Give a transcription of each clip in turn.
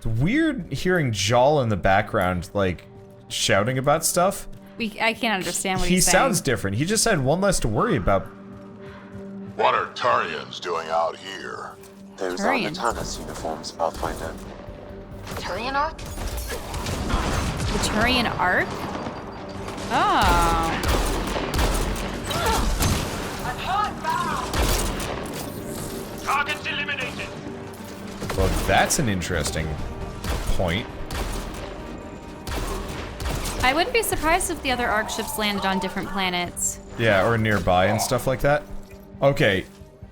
It's weird hearing Jaal in the background, like, shouting about stuff. I can't understand what he's saying. He sounds different. He just had one less to worry about. What are Turians doing out here? Those are the Turnus uniforms, Pathfinder. Turian Ark? The Turian Ark? Oh. Targets eliminated. Well, that's an interesting point. I wouldn't be surprised if the other Ark ships landed on different planets. Yeah, or nearby and stuff like that. Okay,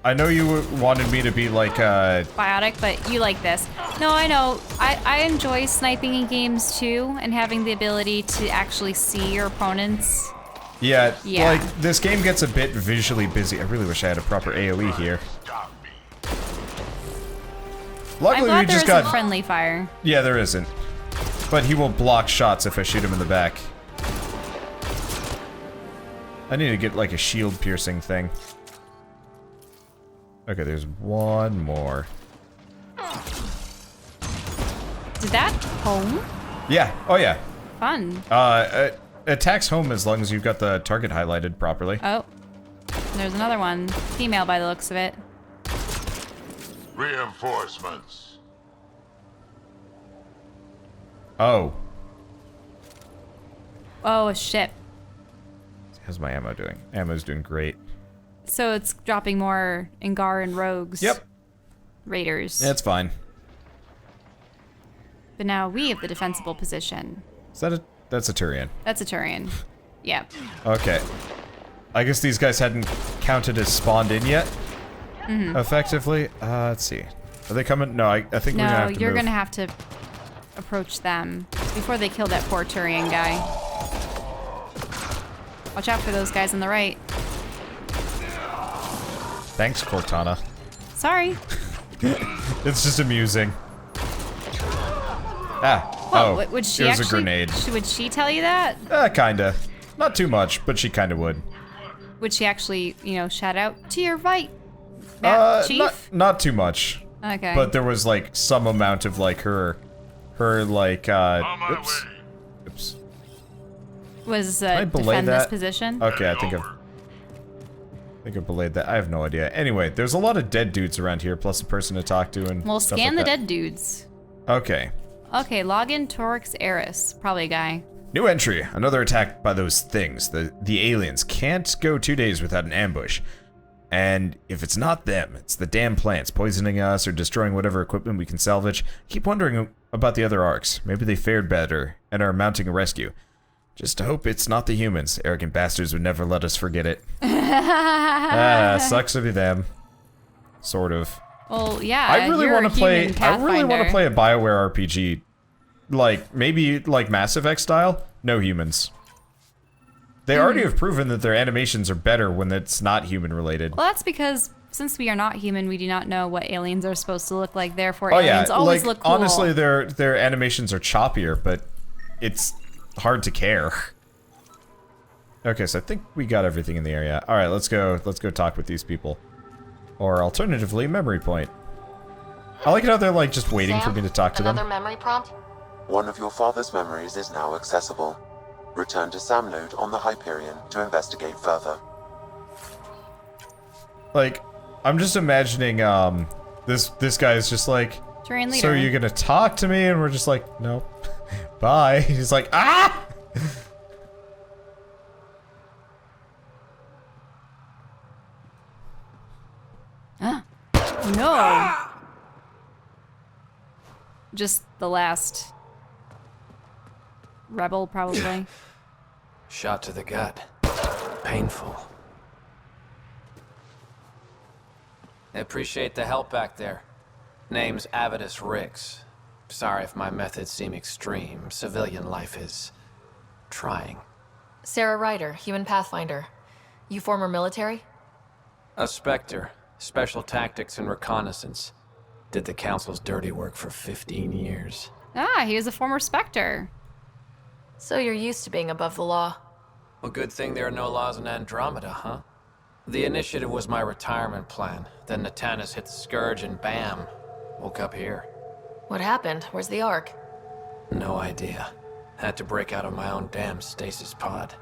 I know you wanted me to be like biotic, but you like this. No, I know. I enjoy sniping in games too, and having the ability to actually see your opponents. Yeah, Yeah. like, this game gets a bit visually busy. I really wish I had a proper AoE here. Luckily, I'm we glad just there isn't got... friendly fire. Yeah, there isn't. But he will block shots if I shoot him in the back. I need to get, like, a shield-piercing thing. Okay, there's one more. Did that home? Yeah, oh yeah. Fun. Attacks home as long as you've got the target highlighted properly. Oh. There's another one. Female by the looks of it. Reinforcements. Oh. Oh, a ship. How's my ammo doing? Ammo's doing great. So it's dropping more Angara and rogues. Yep. Raiders. That's fine. But now we have the defensible position. Is that a... That's a Turian. That's a Turian. Yep. Okay. I guess these guys hadn't counted as spawned in yet. Mm-hmm. Effectively. Let's see. Are they coming? No, I think we're gonna have to you're move. gonna have to approach them before they kill that poor Turian guy. Watch out for those guys on the right. Thanks, Cortana. Sorry. It's just amusing. Ah. Well, oh, would she it was actually, a grenade. Would she tell you that? Kinda. Not too much, but she kinda would. Would she actually, you know, shout out to your right, Chief? Not too much. Okay. But there was like some amount of like her like oops. Oops. Was I belay defend this that? position? Okay, I think I've belayed that. I have no idea. Anyway, there's a lot of dead dudes around here, plus a person to talk to and Well, stuff scan like the that. dead dudes. Okay. Okay, log in Torix Eris. Probably a guy. New entry. Another attack by those things. The aliens can't go 2 days without an ambush. And if it's not them, it's the damn plants poisoning us or destroying whatever equipment we can salvage. Keep wondering about the other arcs. Maybe they fared better and are mounting a rescue. Just hope it's not the humans. Arrogant bastards would never let us forget it. Sucks to be them. Sort of. Well, yeah. I really want to play a BioWare RPG. Like, maybe like Mass Effect style? No humans. They already have proven that their animations are better when it's not human related. Well, that's because since we are not human, we do not know what aliens are supposed to look like. Therefore, aliens always look cool. Honestly, their animations are choppier, but it's hard to care. Okay, so I think we got everything in the area. All right, let's go talk with these people. Or alternatively, memory point. I like it how they're like just waiting for me to talk to them. Another memory prompt? One of your father's memories is now accessible. Return to Sam node on the Hyperion to investigate further. Like, I'm just imagining this guy is just like, Turian leader. so you're gonna talk to me, and we're just like, nope. Bye. He's like, ah! No. Just the last rebel, probably. Shot to the gut. Painful. I appreciate the help back there. Name's Avitus Rix. Sorry if my methods seem extreme. Civilian life is trying. Sarah Ryder, human Pathfinder. You former military? A Spectre. Special tactics and reconnaissance. Did the Council's dirty work for 15 years. Ah, he was a former Spectre. So you're used to being above the law. Well, good thing there are no laws in Andromeda, huh? The initiative was my retirement plan. Then Natanus hit the Scourge and bam, woke up here. What happened? Where's the Ark? No idea. Had to break out of my own damn stasis pod.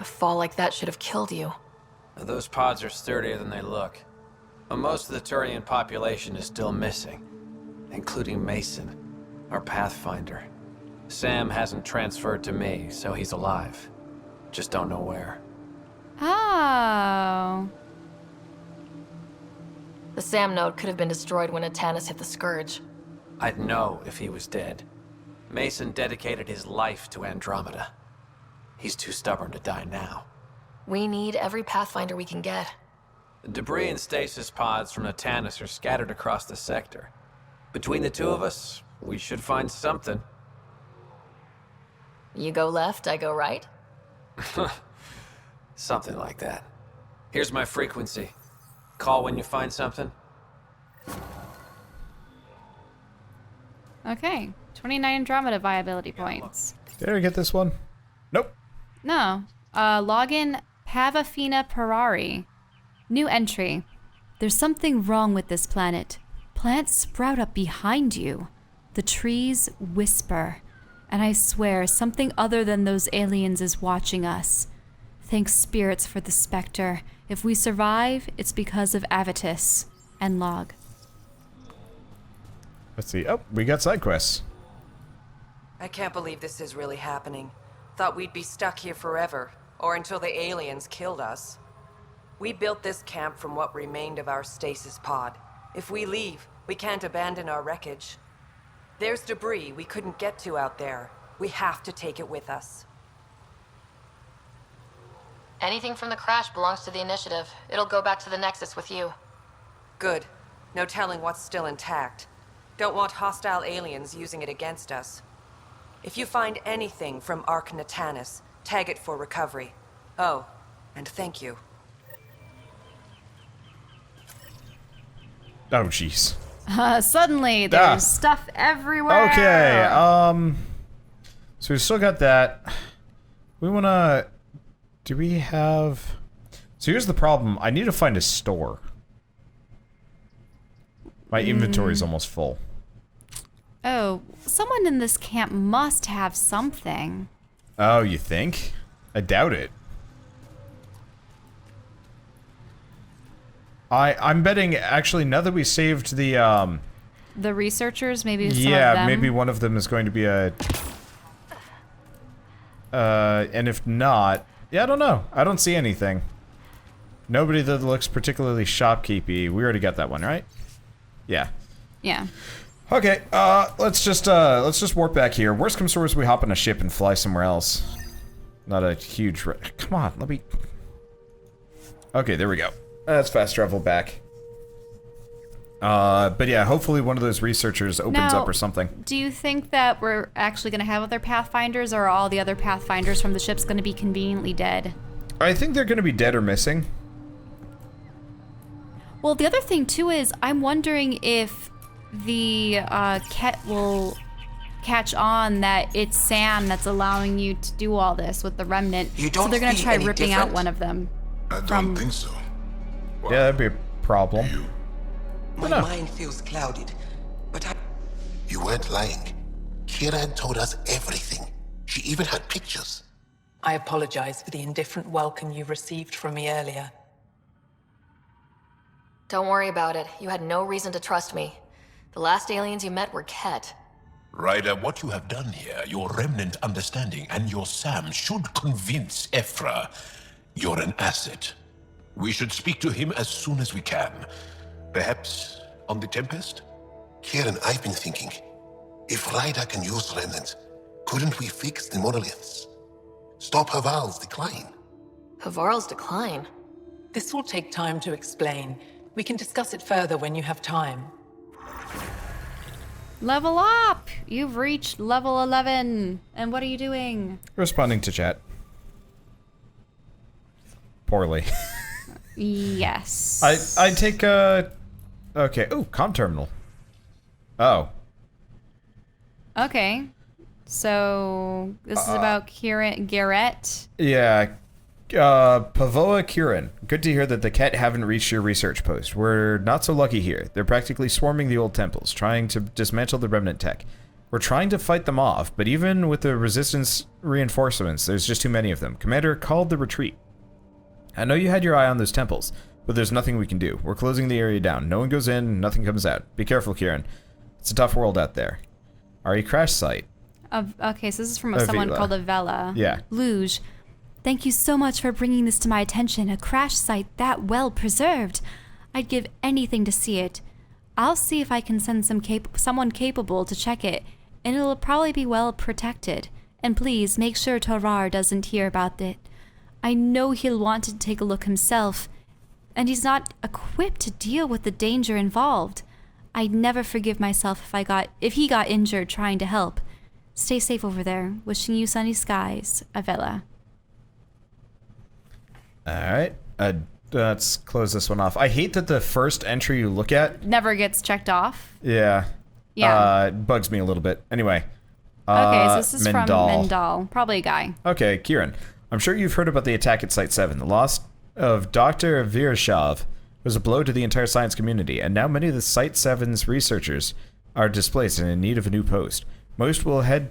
A fall like that should have killed you. Those pods are sturdier than they look. But most of the Turian population is still missing, including Mason, our Pathfinder. Sam hasn't transferred to me, so he's alive. Just don't know where. Oh. The SAM node could have been destroyed when Atanis hit the Scourge. I'd know if he was dead. Mason dedicated his life to Andromeda. He's too stubborn to die now. We need every Pathfinder we can get. The debris and stasis pods from Atanis are scattered across the sector. Between the two of us, we should find something. You go left, I go right? Something like that. Here's my frequency. Call when you find something. Okay. 29 Andromeda viability points. Did I get this one? Nope. No. Login Pavafina Perari. New entry. There's something wrong with this planet. Plants sprout up behind you. The trees whisper. And I swear, something other than those aliens is watching us. Thank spirits for the specter. If we survive, it's because of Avitus. And log. Let's see. Oh, we got side quests. I can't believe this is really happening. Thought we'd be stuck here forever, or until the aliens killed us. We built this camp from what remained of our stasis pod. If we leave, we can't abandon our wreckage. There's debris we couldn't get to out there. We have to take it with us. Anything from the crash belongs to the Initiative. It'll go back to the Nexus with you. Good. No telling what's still intact. Don't want hostile aliens using it against us. If you find anything from Ark Natanis, tag it for recovery. Oh, and thank you. Oh, jeez. Suddenly, there's stuff everywhere. Okay, so we still got that. We wanna... Do we have... So here's the problem. I need to find a store. My inventory's almost full. Oh, someone in this camp must have something. Oh, you think? I doubt it. I'm betting, actually, now that we saved the, The researchers, maybe some of yeah, them. maybe one of them is going to be a... and if not... Yeah, I don't know. I don't see anything. Nobody that looks particularly shopkeepy. We already got that one, right? Yeah. Yeah. Okay, let's just warp back here. Worst comes to worst, we hop on a ship and fly somewhere else. Not a huge... Come on, let me... Okay, there we go. That's fast travel back. But yeah, hopefully one of those researchers opens up or something. Do you think that we're actually going to have other Pathfinders, or are all the other Pathfinders from the ships going to be conveniently dead? I think they're going to be dead or missing. Well, the other thing, too, is I'm wondering if the Ket will catch on that it's Sam that's allowing you to do all this with the Remnant. You don't so they're going to feel try any ripping out different? one of them. I don't think so. Why? Yeah, that'd be a problem. My No. mind feels clouded, but I... You weren't lying. Kira had told us everything. She even had pictures. I apologize for the indifferent welcome you received from me earlier. Don't worry about it. You had no reason to trust me. The last aliens you met were Ket. Ryder, what you have done here, your remnant understanding and your Sam should convince Ephra you're an asset. We should speak to him as soon as we can. Perhaps on the Tempest? Kieran, I've been thinking. If Ryder can use remnants, couldn't we fix the monoliths? Stop Havarl's decline? Havarl's decline? This will take time to explain. We can discuss it further when you have time. Level up! You've reached level 11. And what are you doing? Responding to chat. Poorly. Yes. I take okay. Ooh, comm terminal. Oh. Okay. So, this is about Garrett. Yeah. Pavoa Kirin, good to hear that the Ket haven't reached your research post. We're not so lucky here. They're practically swarming the old temples, trying to dismantle the remnant tech. We're trying to fight them off, but even with the resistance reinforcements, there's just too many of them. Commander called the retreat. I know you had your eye on those temples, but there's nothing we can do. We're closing the area down. No one goes in, nothing comes out. Be careful, Kirin. It's a tough world out there. RE crash site. Okay, so this is from someone called Avella. Yeah. Luge. Thank you so much for bringing this to my attention. A crash site that well preserved. I'd give anything to see it. I'll see if I can send someone capable to check it, and it'll probably be well protected. And please make sure Torar doesn't hear about it. I know he'll want to take a look himself, and he's not equipped to deal with the danger involved. I'd never forgive myself if he got injured trying to help. Stay safe over there. Wishing you sunny skies, Avella. Alright, let's close this one off. I hate that the first entry you look at never gets checked off. Yeah. Yeah. It bugs me a little bit. Anyway. Okay, so this is from Mendal. Probably a guy. Okay, Kirin. I'm sure you've heard about the attack at Site 7. The loss of Dr. Virashov was a blow to the entire science community, and now many of the Site 7's researchers are displaced and in need of a new post. Most will head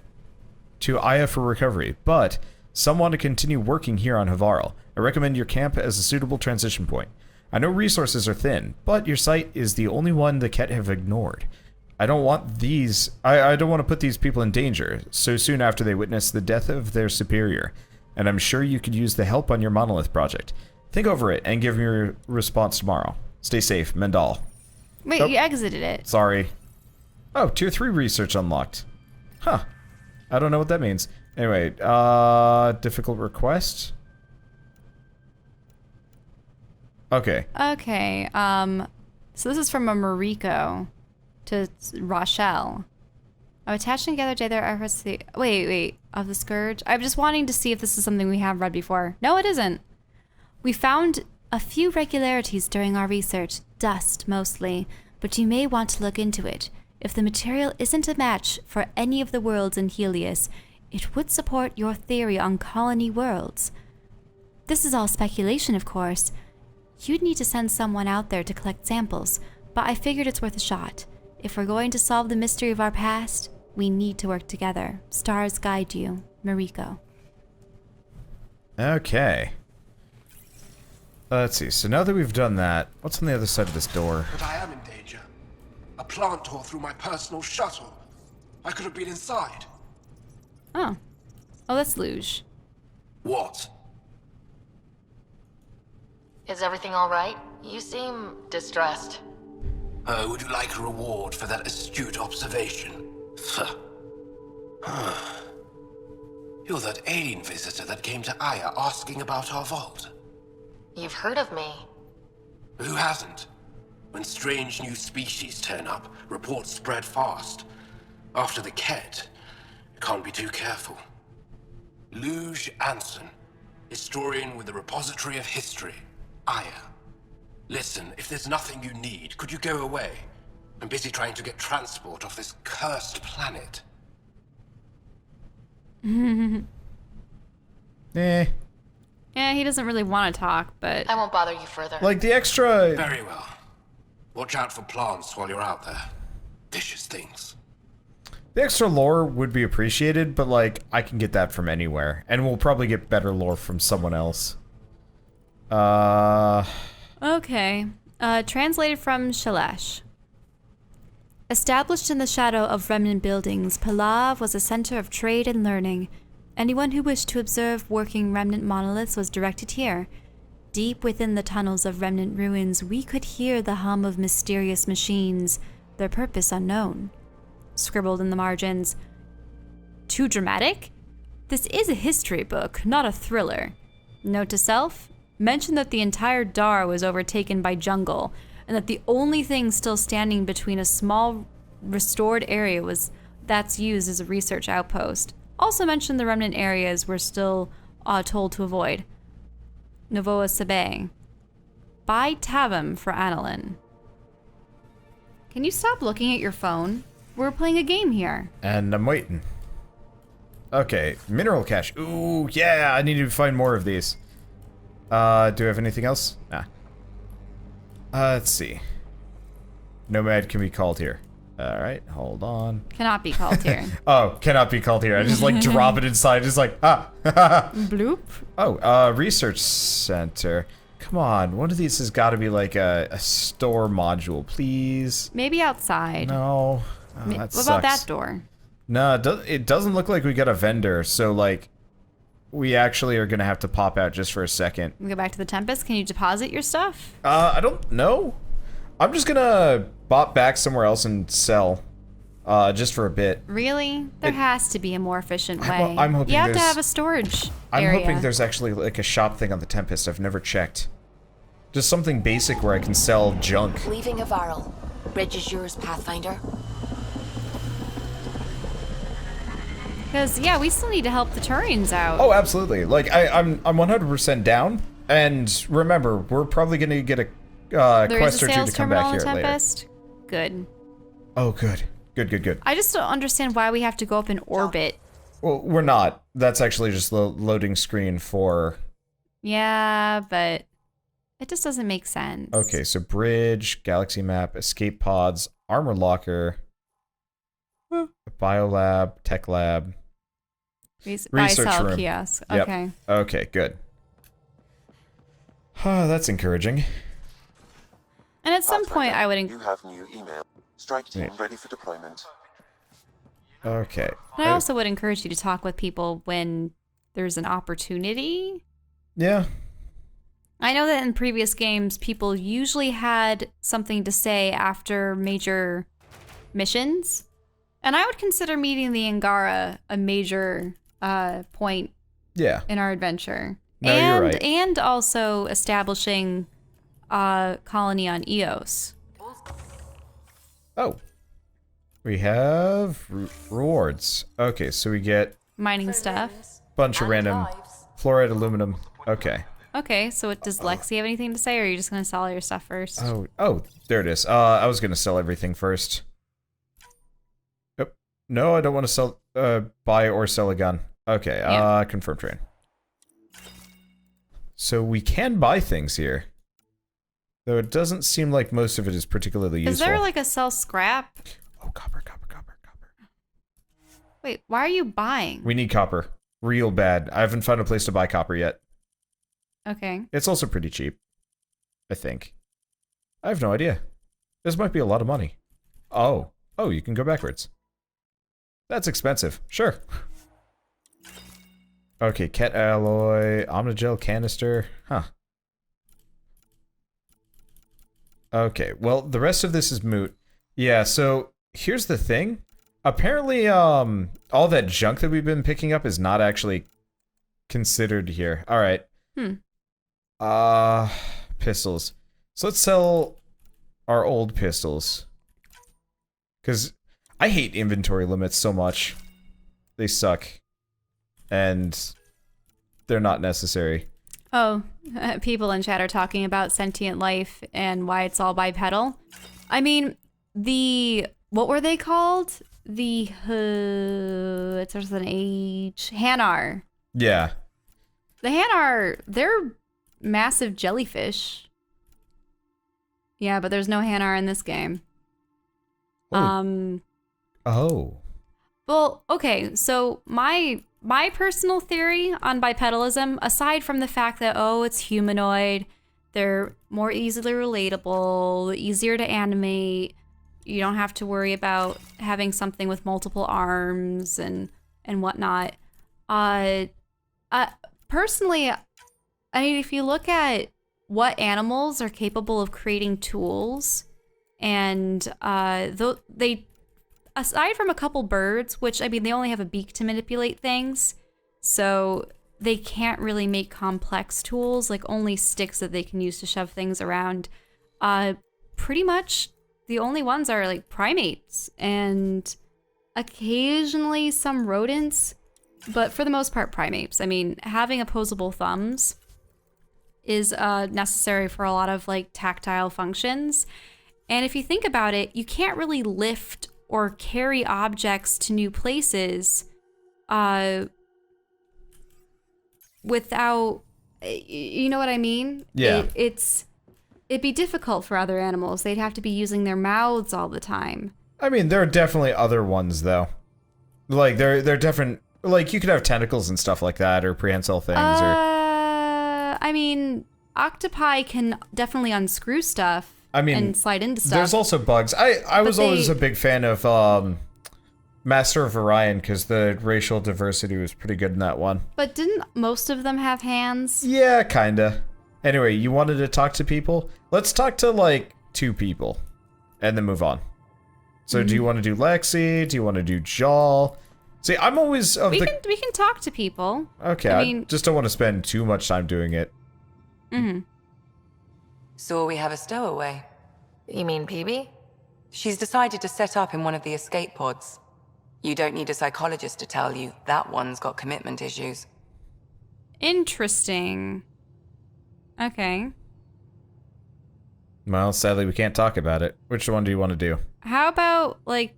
to Aya for recovery, but some want to continue working here on Havarl. I recommend your camp as a suitable transition point. I know resources are thin, but your site is the only one the Ket have ignored. I don't want I don't want to put these people in danger so soon after they witness the death of their superior, and I'm sure you could use the help on your monolith project. Think over it and give me your response tomorrow. Stay safe, Mendal. Wait, you exited it. Sorry. Oh, tier 3 research unlocked. Huh. I don't know what that means. Anyway, difficult request? Okay. Okay, so this is from a Mariko to Rochelle. I'm attached and gathered together efforts to wait, of the Scourge? I'm just wanting to see if this is something we have read before. No, it isn't. We found a few regularities during our research, dust mostly, but you may want to look into it. If the material isn't a match for any of the worlds in Helios, it would support your theory on colony worlds. This is all speculation, of course. You'd need to send someone out there to collect samples, but I figured it's worth a shot. If we're going to solve the mystery of our past, we need to work together. Stars guide you, Mariko. Okay. Let's see, so now that we've done that, what's on the other side of this door? But I am in danger. A plant tore through my personal shuttle. I could have been inside. Oh. Oh, that's Luge. What? Is everything all right? You seem distressed. Would you like a reward for that astute observation? You're that alien visitor that came to Aya asking about our vault. You've heard of me. Who hasn't? When strange new species turn up, reports spread fast. After the Ket, you can't be too careful. Luge Anson, historian with the Repository of History, Aya. Listen, if there's nothing you need, could you go away? I'm busy trying to get transport off this cursed planet. Yeah, he doesn't really want to talk, but... I won't bother you further. Like the extra... Very well. Watch out for plants while you're out there. Vicious things. The extra lore would be appreciated, but like, I can get that from anywhere. And we'll probably get better lore from someone else. Okay. Translated from Shalesh. Established in the shadow of remnant buildings, Palav was a center of trade and learning. Anyone who wished to observe working remnant monoliths was directed here. Deep within the tunnels of remnant ruins, we could hear the hum of mysterious machines, their purpose unknown. Scribbled in the margins. Too dramatic? This is a history book, not a thriller. Note to self, mention that the entire Dar was overtaken by jungle, and that the only thing still standing between a small restored area that's used as a research outpost. Also mention the remnant areas we're still told to avoid. Novoa Sabe. Buy Tavam for Annalyn. Can you stop looking at your phone? We're playing a game here. And I'm waiting. Okay, mineral cache. Ooh, yeah, I need to find more of these. Do we have anything else? Nah. Let's see. Nomad can be called here. Alright, hold on. Cannot be called here. Oh, cannot be called here. I just like drop it inside, just like, ah. Bloop. Oh, research center. Come on, one of these has got to be like a store module, please. Maybe outside. No. Oh, What about that door? No, it doesn't look like we got a vendor, so like, we actually are gonna have to pop out just for a second. We go back to the Tempest. Can you deposit your stuff? I don't know. I'm just gonna bop back somewhere else and sell, just for a bit. Really? There has to be a more efficient way. I'm hoping you have to have a storage area. I'm hoping there's actually like a shop thing on the Tempest. I've never checked. Just something basic where I can sell junk. Leaving Havarl. Bridge is yours, Pathfinder. Because, yeah, we still need to help the Turians out. Oh, absolutely. Like, I'm 100% down. And remember, we're probably gonna get a quest or two to come back here Tempest? later. Good. Oh, good. Good. I just don't understand why we have to go up in orbit. Well, we're not. That's actually just the loading screen for... Yeah, but it just doesn't make sense. Okay, so bridge, galaxy map, escape pods, armor locker, biolab, tech lab, research room. Kiosk. Yep. Okay. Okay, good. That's encouraging. And at some point, I would. You have new email. Strike team ready for deployment. Okay. I also would encourage you to talk with people when there's an opportunity. Yeah. I know that in previous games, people usually had something to say after major missions. And I would consider meeting the Angara a major point in our adventure. No, you're right. And also establishing a colony on Eos. Oh. We have rewards. Okay, so we get... mining stuff. Bunch of random fluoride, aluminum. Okay. Okay, so does Lexi have anything to say, or are you just going to sell all your stuff first? Oh, there it is. I was going to sell everything first. Yep. No, I don't want to sell, buy or sell a gun. Okay, confirm train. So we can buy things here. Though it doesn't seem like most of it is particularly useful. Is there like a sell scrap? Oh, copper. Wait, why are you buying? We need copper. Real bad. I haven't found a place to buy copper yet. Okay. It's also pretty cheap. I think. I have no idea. This might be a lot of money. Oh, you can go backwards. That's expensive. Sure. Okay, ket alloy, omnigel canister. Huh. Okay, well, the rest of this is moot. Yeah, so here's the thing. Apparently, all that junk that we've been picking up is not actually considered here. All right. Pistols. So let's sell our old pistols. Because I hate inventory limits so much. They suck. And they're not necessary. Oh, people in chat are talking about sentient life and why it's all bipedal. I mean, what were they called? It starts with an H. Hanar. Yeah. The Hanar, they're massive jellyfish. Yeah, but there's no Hanar in this game. Oh. Well, okay, so my personal theory on bipedalism, aside from the fact that, it's humanoid, they're more easily relatable, easier to animate, you don't have to worry about having something with multiple arms and whatnot. Personally, I mean, if you look at what animals are capable of creating tools, and they, aside from a couple birds, which, I mean, they only have a beak to manipulate things, so they can't really make complex tools, like only sticks that they can use to shove things around. Pretty much the only ones are like primates and occasionally some rodents, but for the most part primates. I mean, having opposable thumbs is necessary for a lot of like tactile functions. And if you think about it, you can't really lift or carry objects to new places without You know what I mean? Yeah. It'd be difficult for other animals. They'd have to be using their mouths all the time. I mean, there are definitely other ones, though. Like, they're different. Like, you could have tentacles and stuff like that, or prehensile things, I mean, octopi can definitely unscrew stuff. And slide into stuff. There's also bugs. I was always a big fan of Master of Orion, because the racial diversity was pretty good in that one. But didn't most of them have hands? Yeah, kinda. Anyway, you wanted to talk to people? Let's talk to, like, 2 people, and then move on. So do you want to do Lexi? Do you want to do Jaal? See, I'm always of we can talk to people. Okay, I mean, just don't want to spend too much time doing it. So we have a stowaway. You mean PB? She's decided to set up in one of the escape pods. You don't need a psychologist to tell you that one's got commitment issues. Interesting. Okay. Well, sadly, we can't talk about it. Which one do you want to do? How about, like,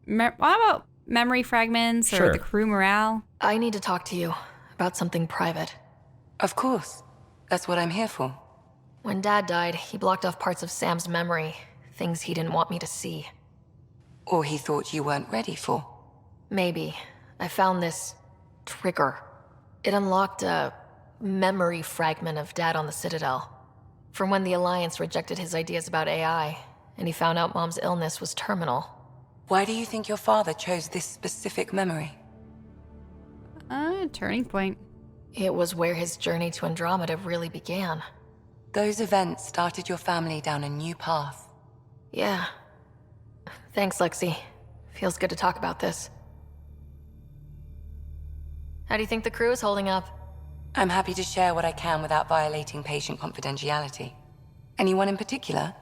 how about memory fragments or the crew morale? I need to talk to you about something private. Of course. That's what I'm here for. When Dad died, he blocked off parts of Sam's memory, things he didn't want me to see. Or he thought you weren't ready for. Maybe. I found this trigger. It unlocked a memory fragment of Dad on the Citadel. From when the Alliance rejected his ideas about AI, and he found out Mom's illness was terminal. Why do you think your father chose this specific memory? Turning point. It was where his journey to Andromeda really began. Those events started your family down a new path. Yeah. Thanks, Lexi. Feels good to talk about this. How do you think the crew is holding up? I'm happy to share what I can without violating patient confidentiality. Anyone in particular?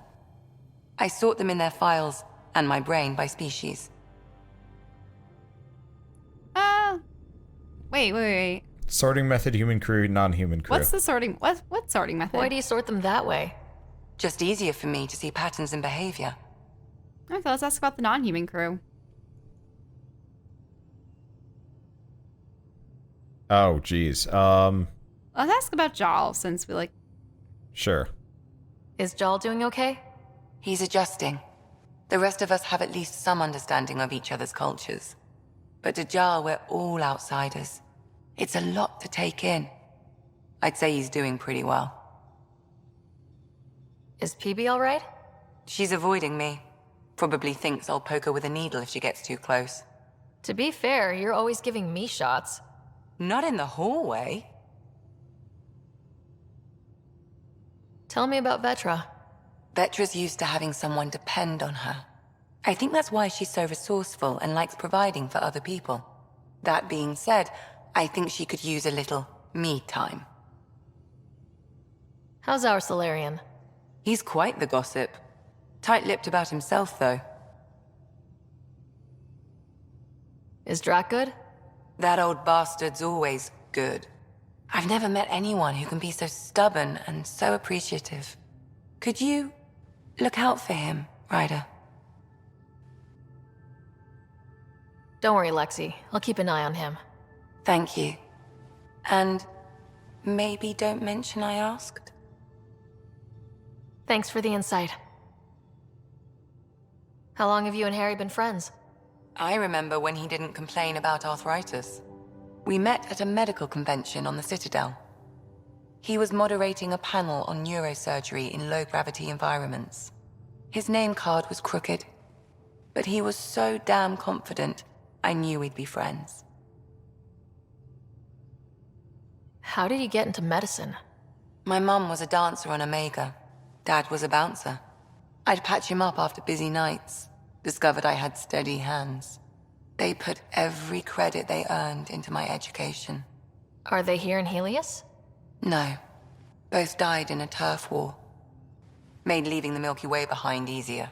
I sort them in their files and my brain by species. Wait. Sorting method, human crew, non-human crew. What's the sorting? What sorting method? Why do you sort them that way? Just easier for me to see patterns in behavior. Okay, let's ask about the non-human crew. Oh, geez. Let's ask about Jaal, since we like... Sure. Is Jaal doing okay? He's adjusting. The rest of us have at least some understanding of each other's cultures. But to Jaal, we're all outsiders. It's a lot to take in. I'd say he's doing pretty well. Is PB alright? She's avoiding me. Probably thinks I'll poke her with a needle if she gets too close. To be fair, you're always giving me shots. Not in the hallway. Tell me about Vetra. Vetra's used to having someone depend on her. I think that's why she's so resourceful and likes providing for other people. That being said, I think she could use a little me time. How's our Solarian? He's quite the gossip. Tight-lipped about himself, though. Is Drac good? That old bastard's always good. I've never met anyone who can be so stubborn and so appreciative. Could you look out for him, Ryder? Don't worry, Lexi. I'll keep an eye on him. Thank you. And maybe don't mention I asked? Thanks for the insight. How long have you and Harry been friends? I remember when he didn't complain about arthritis. We met at a medical convention on the Citadel. He was moderating a panel on neurosurgery in low-gravity environments. His name card was crooked, but he was so damn confident, I knew we'd be friends. How did you get into medicine? My mum was a dancer on Omega. Dad was a bouncer. I'd patch him up after busy nights. Discovered I had steady hands. They put every credit they earned into my education. Are they here in Helios? No. Both died in a turf war. Made leaving the Milky Way behind easier.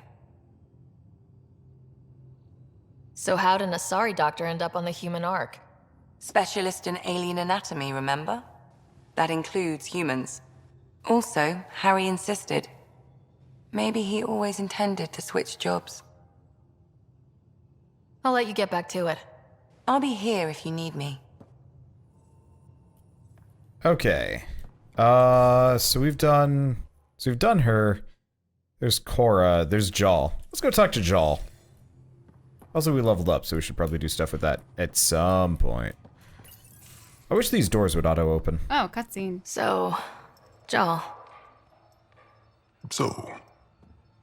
So how did an Asari doctor end up on the human Ark? Specialist in alien anatomy, remember? That includes humans. Also, Harry insisted. Maybe he always intended to switch jobs. I'll let you get back to it. I'll be here if you need me. Okay. So we've done her. There's Cora. There's Jaal. Let's go talk to Jaal. Also, we leveled up, so we should probably do stuff with that at some point. I wish these doors would auto-open. Oh, cutscene. So, Jaal, So,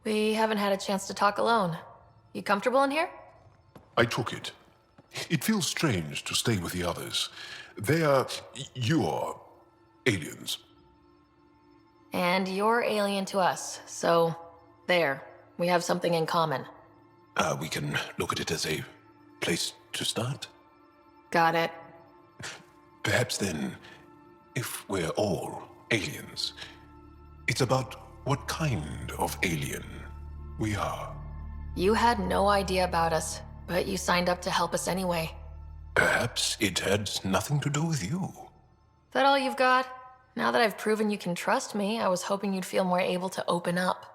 we haven't had a chance to talk alone. You comfortable in here? I took it. It feels strange to stay with the others. They are your aliens. And you're alien to us, so there. We have something in common. We can look at it as a place to start. Got it. Perhaps then, if we're all aliens, it's about what kind of alien we are. You had no idea about us, but you signed up to help us anyway. Perhaps it had nothing to do with you. That all you've got? Now that I've proven you can trust me, I was hoping you'd feel more able to open up.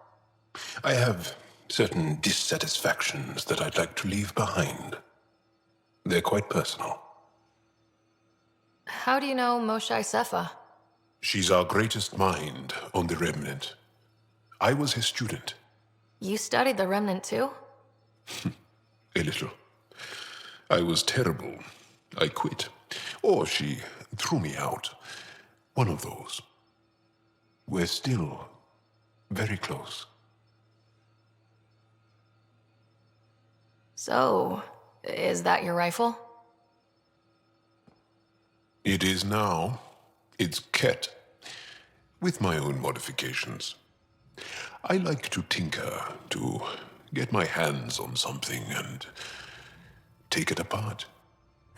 I have certain dissatisfactions that I'd like to leave behind. They're quite personal. How do you know Moshae Sefa? She's our greatest mind on the Remnant. I was his student. You studied the Remnant too? A little. I was terrible. I quit. Or she threw me out. One of those. We're still very close. So, is that your rifle? It is now. It's Ket. With my own modifications. I like to tinker, to get my hands on something and take it apart.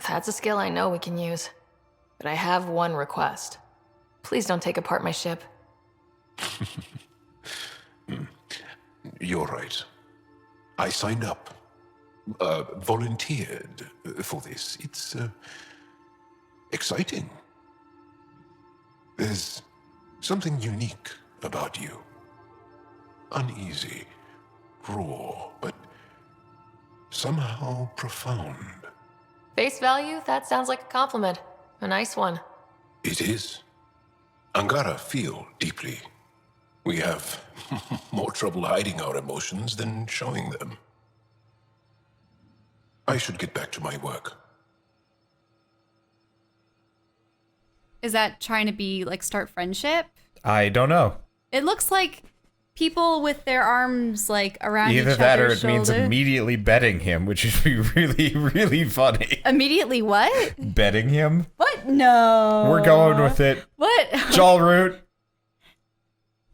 That's a skill I know we can use. But I have one request. Please don't take apart my ship. You're right. I signed up. Volunteered for this. It's exciting. There's something unique about you. Uneasy, raw, but somehow profound. Face value? That sounds like a compliment. A nice one. It is. Angara feel deeply. We have more trouble hiding our emotions than showing them. I should get back to my work. Is that trying to be, like, start friendship? I don't know. It looks like people with their arms, like, around Either each that or other's it means shoulder. immediately betting him, which would be really, really funny. Immediately what? Betting him? What? No. We're going with it. What? Jaal root.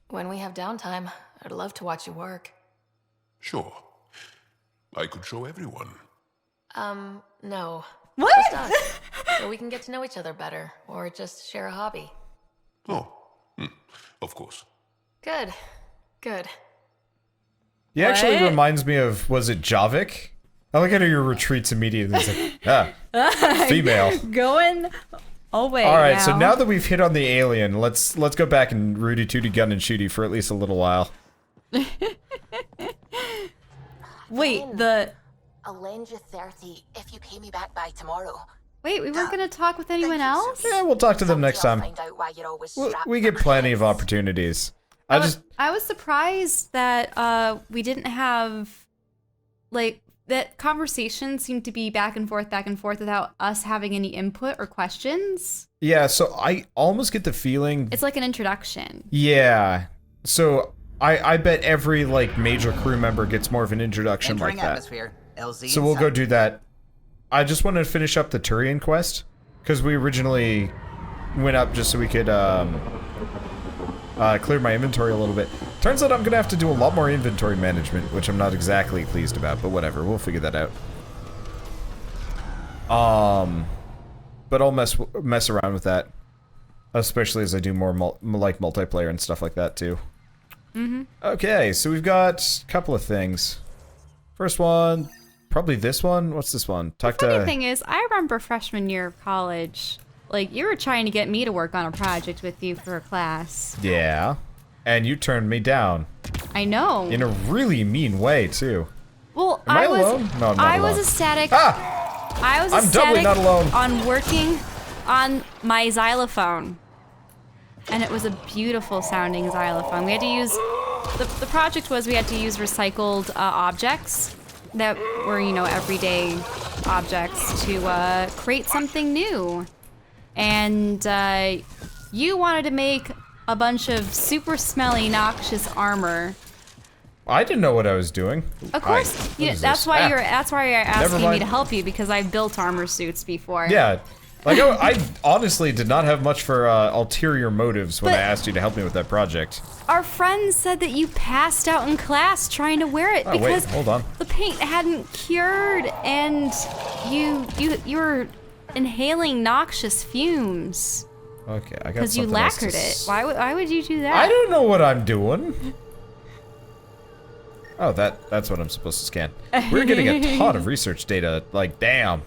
When we have downtime, I'd love to watch you work. Sure. I could show everyone. No. What? Just us. So we can get to know each other better, or just share a hobby. Oh, of course. Good. Good. He actually What? reminds me of, was it Javik? I look at your retreats immediately. It's like, female. Going away. All right, so now that we've hit on the alien, let's go back and Rudy Tooty gun and shooty for at least a little while. Wait, the... I'll lend you 30 if you pay me back by tomorrow. Wait, we weren't gonna talk with anyone else? Yeah, we'll talk to them next time. Find out why you're always We strapped get for plenty of heads. opportunities. I was surprised that we didn't have, like, that conversation seemed to be back and forth without us having any input or questions. Yeah, so I almost get the feeling... It's like an introduction. Yeah. So I bet every, like, major crew member gets more of an introduction like that. Atmosphere. LZ So we'll go do that. I just wanted to finish up the Turian quest, because we originally went up just so we could clear my inventory a little bit. Turns out I'm going to have to do a lot more inventory management, which I'm not exactly pleased about, but whatever, we'll figure that out. But I'll mess around with that, especially as I do more multiplayer and stuff like that too. Okay, so we've got a couple of things. First one, probably this one. What's this one? The funny thing is, I remember freshman year of college, like, you were trying to get me to work on a project with you for a class. Yeah, and you turned me down. I know. In a really mean way too. Well, Am I alone? No, I'm not I alone. was ecstatic. Ah! I was I'm doubly ecstatic not alone. on working on my xylophone. and it was a beautiful sounding xylophone. We had to use, the project was we had to use recycled objects that were, you know, everyday objects to create something new. And you wanted to make a bunch of super smelly, noxious armor. I didn't know what I was doing. Of course, that's why you're asking me to help you, because I've built armor suits before. Yeah, like I honestly did not have much for ulterior motives when I asked you to help me with that project. Our friends said that you passed out in class trying to wear it because wait, hold on. The paint hadn't cured, and you were inhaling noxious fumes. Okay, I got because you lacquered it. Why would you do that? I don't know what I'm doing. Oh, that's what I'm supposed to scan. We're getting a ton of research data. Like, damn.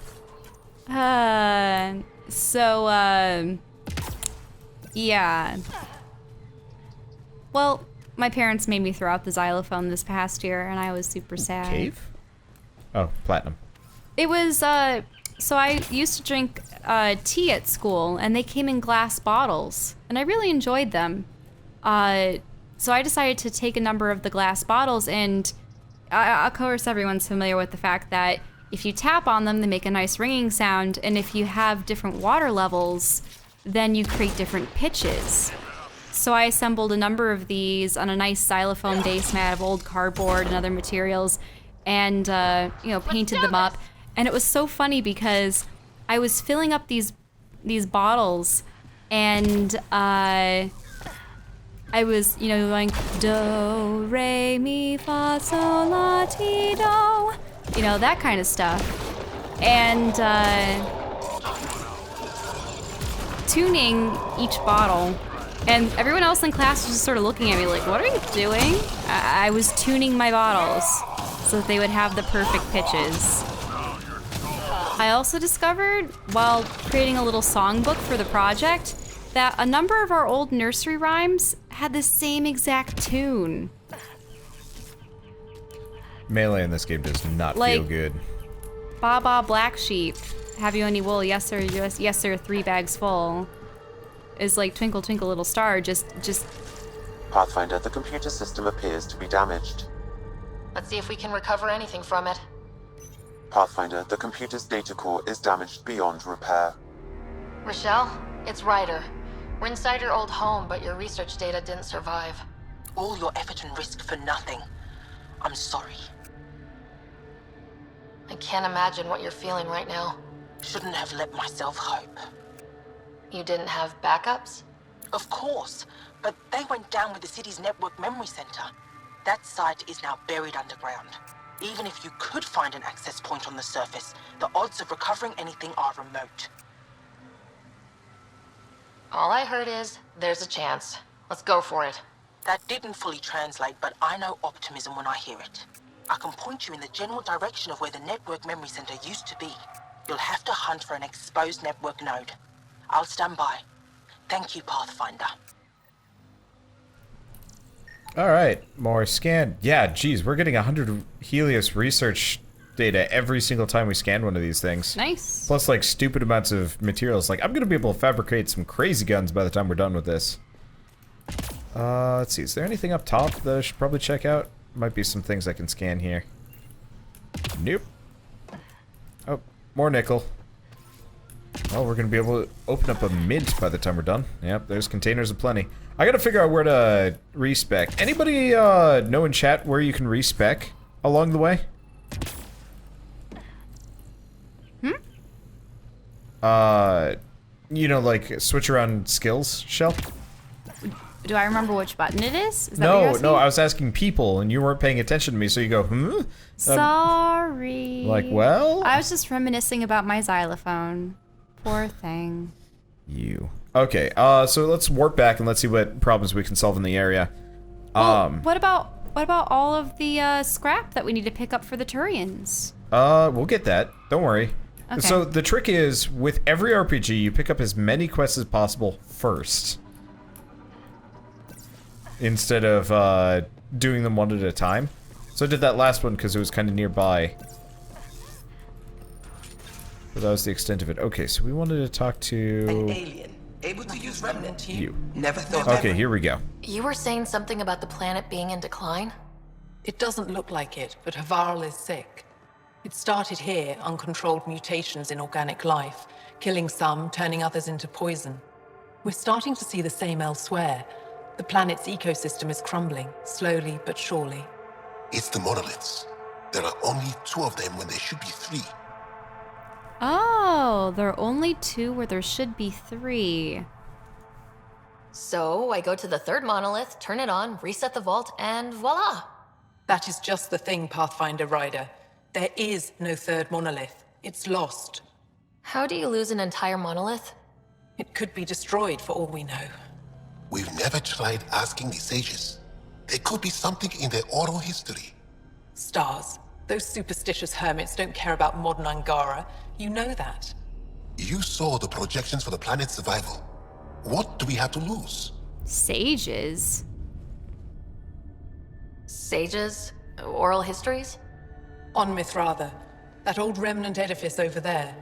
Yeah. Well, my parents made me throw out the xylophone this past year, and I was super sad. Cave? Oh, platinum. It was, so I used to drink tea at school, and they came in glass bottles, and I really enjoyed them. So I decided to take a number of the glass bottles, and of course everyone's familiar with the fact that if you tap on them, they make a nice ringing sound, and if you have different water levels, then you create different pitches. So I assembled a number of these on a nice xylophone base mat of old cardboard and other materials, and you know, painted them up. And it was so funny because I was filling up these bottles, and I was, you know, going do, re, mi, fa, sol, la, ti, do. You know, that kind of stuff. And tuning each bottle. And everyone else in class was just sort of looking at me like, what are you doing? I was tuning my bottles so that they would have the perfect pitches. I also discovered, while creating a little songbook for the project, that a number of our old nursery rhymes had the same exact tune. Melee in this game does not feel good. Ba ba black sheep, have you any wool? Yes sir, yes sir, 3 bags full. Is like twinkle twinkle little star, just... Pathfinder, the computer system appears to be damaged. Let's see if we can recover anything from it. Pathfinder, the computer's data core is damaged beyond repair. Rochelle, it's Ryder. We're inside your old home, but your research data didn't survive. All your effort and risk for nothing. I'm sorry. I can't imagine what you're feeling right now. Shouldn't have let myself hope. You didn't have backups? Of course, but they went down with the city's network memory center. That site is now buried underground. Even if you could find an access point on the surface, the odds of recovering anything are remote. All I heard is, there's a chance. Let's go for it. That didn't fully translate, but I know optimism when I hear it. I can point you in the general direction of where the network memory center used to be. You'll have to hunt for an exposed network node. I'll stand by. Thank you, Pathfinder. Alright, more scan. Yeah, geez, we're getting 100 Helios research data every single time we scan one of these things. Nice. Plus, like, stupid amounts of materials. Like, I'm gonna be able to fabricate some crazy guns by the time we're done with this. Let's see, is there anything up top that I should probably check out? Might be some things I can scan here. Nope. Oh, more nickel. Oh, we're gonna be able to open up a mint by the time we're done. Yep, there's containers aplenty. I gotta figure out where to respec. Anybody know in chat where you can respec along the way? You know, like, switch around skills, Shell? Do I remember which button it is? Is that what you're asking? No, I was asking people, and you weren't paying attention to me, so you go, hmm? Sorry. Like, well? I was just reminiscing about my xylophone. Poor thing. You. Okay, so let's warp back and let's see what problems we can solve in the area. Well, what about all of the scrap that we need to pick up for the Turians? We'll get that. Don't worry. Okay. So the trick is, with every RPG, you pick up as many quests as possible first. Instead of doing them one at a time. So I did that last one because it was kind of nearby. But that was the extent of it. Okay, so we wanted to talk to... An alien. Able to use Remnant? You. Never thought. Okay, here we go. You were saying something about the planet being in decline? It doesn't look like it, but Havarl is sick. It started here, uncontrolled mutations in organic life, killing some, turning others into poison. We're starting to see the same elsewhere. The planet's ecosystem is crumbling, slowly but surely. It's the monoliths. There are only 2 of them when there should be 3. Oh, there are only 2 where there should be 3. So I go to the 3rd monolith, turn it on, reset the vault, and voila! That is just the thing, Pathfinder Rider. There is no 3rd monolith. It's lost. How do you lose an entire monolith? It could be destroyed for all we know. We've never tried asking the sages. There could be something in their oral history. Stars. Those superstitious hermits don't care about modern Angara. You know that. You saw the projections for the planet's survival. What do we have to lose? Sages? Sages? Oral histories? On Mithratha. That old remnant edifice over there.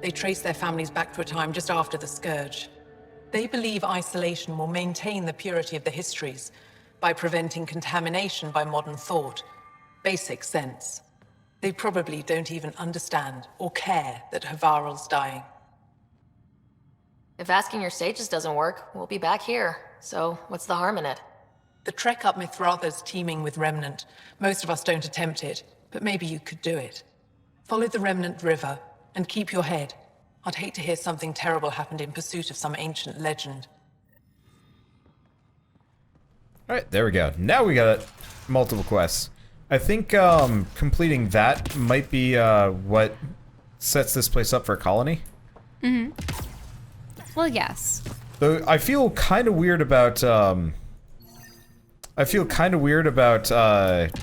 They trace their families back to a time just after the Scourge. They believe isolation will maintain the purity of the histories by preventing contamination by modern thought. Basic sense. They probably don't even understand or care that Havarl's dying. If asking your sages doesn't work, we'll be back here. So, what's the harm in it? The trek up Mithratha's teeming with Remnant. Most of us don't attempt it, but maybe you could do it. Follow the Remnant River, and keep your head. I'd hate to hear something terrible happened in pursuit of some ancient legend. Alright, there we go. Now we got multiple quests. I think completing that might be what sets this place up for a colony. Mm-hmm. Well, yes. Though I feel kind of weird about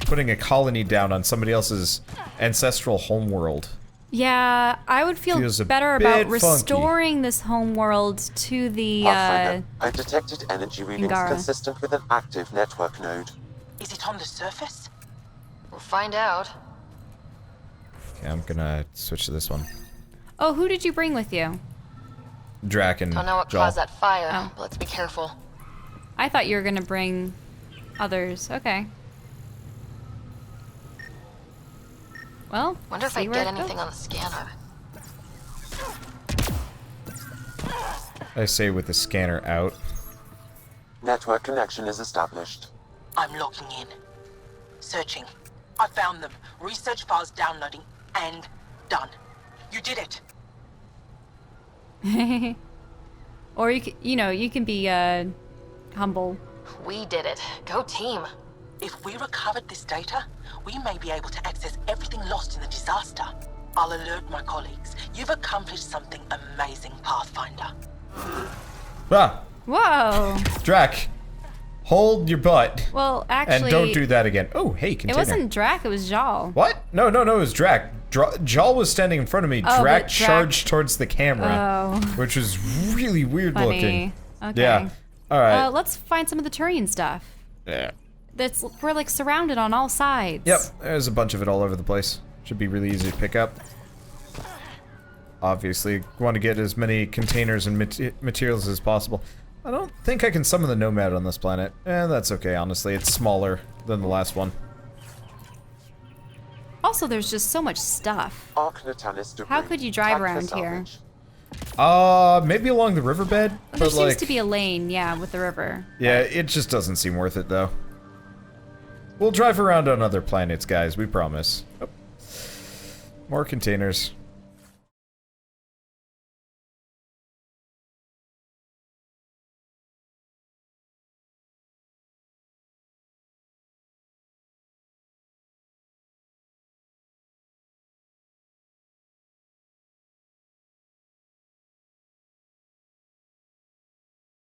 putting a colony down on somebody else's ancestral homeworld. Yeah, I would feel Feels a better bit about restoring this homeworld to the, Pathfinder, I detected energy readings Angara. consistent with an active network node. Is it on the surface? We'll find out. Okay, I'm gonna switch to this one. Oh, who did you bring with you? Drac and Don't know what Jaal. caused that fire, Oh. but let's be careful. I thought you were gonna bring others. Okay. Well, Wonder if see I where get it anything goes. on the scanner. I say with the scanner out. Network connection is established. I'm logging in. Searching. I found them. Research files downloading and done. You did it. Or you can be humble. We did it. Go team. If we recovered this data, we may be able to access everything lost in the disaster. I'll alert my colleagues. You've accomplished something amazing, Pathfinder. Ah! Whoa! Drac! Hold your butt. Well, actually, and don't do that again. Oh, hey, container. It wasn't Drac, it was Jaal. What? No, it was Drac. Jaal was standing in front of me. Oh, Drac charged towards the camera, Oh. which was really weird Funny. looking. Okay. Yeah. All right. Let's find some of the Turian stuff. Yeah. We're like surrounded on all sides. Yep. There's a bunch of it all over the place. Should be really easy to pick up. Obviously, want to get as many containers and materials as possible. I don't think I can summon the Nomad on this planet. That's okay, honestly. It's smaller than the last one. Also, there's just so much stuff. Arcnatanis debris. How could you drive Tagged for around here? salvage. Maybe along the riverbed, Well, but there like, seems to be a lane, yeah, with the river. yeah, it just doesn't seem worth it though. We'll drive around on other planets, guys. We promise. Oh. More containers.